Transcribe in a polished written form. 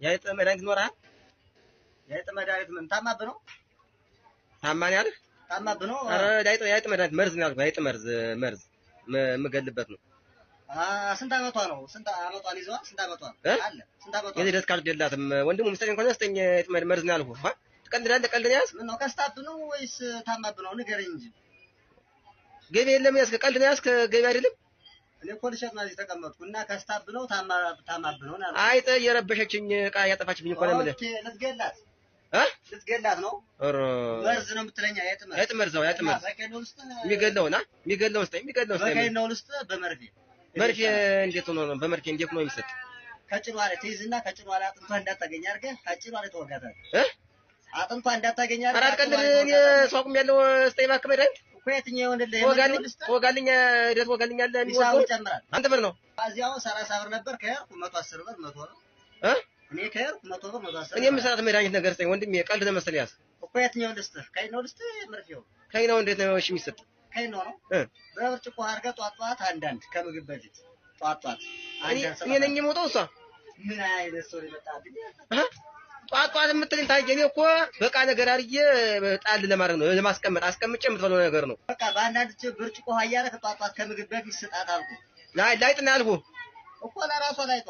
የአይጥ መድኃኒት ኖርሃል? የአይጥ መድኃኒት ምን ታማብህ ነው? ታማኝ አይደል? ታማብህ ነው? ኧረ የአይጥ መድኃኒት መርዝ ነው ያልኩህ። የአይጥ መርዝ የምገልበት ነው። ስንት አመቷ ነው? ስንት አመቷን ይዘዋል? ስንት አመቷ አለ? ስንት አመቷ? የልደት ካርድ የላትም። ወንድሙ ምስጠኝ እንኳን ስጠኝ። የአይጥ መርዝ ነው ያልኩህ። ትቀልዳለህ? ቀልድ ነው ያዝክ? ምን ነው ከስታብህ ነው ወይስ ታማብህ ነው? ንገረኝ እንጂ። ገቢ የለም ያዝክ? ቀልድ ነው ያዝክ? ገቢ አይደለም። እኔ እኮ ልሸጥ ነው እዚህ ተቀመጥኩ እና ከስታብህ ነው ታማብህ ነው ያልኩህ። አይጥ የረበሸችኝ ዕቃ ያጠፋችብኝ እኮ ነው የምልህ። ኦኬ ልትገላት ነው? ኧረ መርዝ ነው የምትለኝ? የአይጥ መርዝ የሚገለውን ስጠኝ። በከይን ነው ልስጥህ? በመርፌ መርፌ እንዴት ሆኖ ነው? በመርፌ እንዴት ነው የሚሰጥ? ከጭኗ ላይ ትይዝና ከጭኗ ላይ አጥንቷ እንዳታገኝ አድርገህ ከጭኗ ላይ ተወጋታለህ። አጥንቷ እንዳታገኝ አድርገህ። ኧረ አትቀልድ። እኔ ሰው አቁሜያለሁ። ስጠኝ እባክህ መድኃኒት። እኮ የትኛው ይሆንልህ? ወጋልኝ ሂደት ወጋልኛለህ። ሂሳቡ ይጨምራል። አንተ ብር ነው? እዚያው 30 ብር ነበር ከሄድኩ 110 ብር 100 ነው። እኔ ከሄድኩ 100 ብር 110 እኔ የምሰራት መድኃኒት ነገር ስጠኝ ወንድሜ። ቀልድ ነው መሰለኝ ያዝ እኮ። የትኛው ልስጥህ? ከይን ነው ልስጥህ? መርፌው ከይን ነው። እንዴት ነው እሺ የሚሰጥ? ከይን ነው። በብርጭቆ አድርገህ ጧት አንዳንድ ከምግብ በፊት ጧት እኔ ነኝ የምወጣው እሷ ምን አይነት ሰው ይመጣብኝ? ጧት የምትለኝ ታዲያ እኔ እኮ በቃ ነገር አድርጌ ጣል ለማድረግ ነው ለማስቀመጥ አስቀምጬ የምትበለው ነገር ነው። በቃ በአንዳንድ ብርጭቆ አያረክ ጧት ከምግብ በፊት ስጣት አልኩህ። ላይጥ ነው ያልኩህ እኮ ለራሷ ላይጧ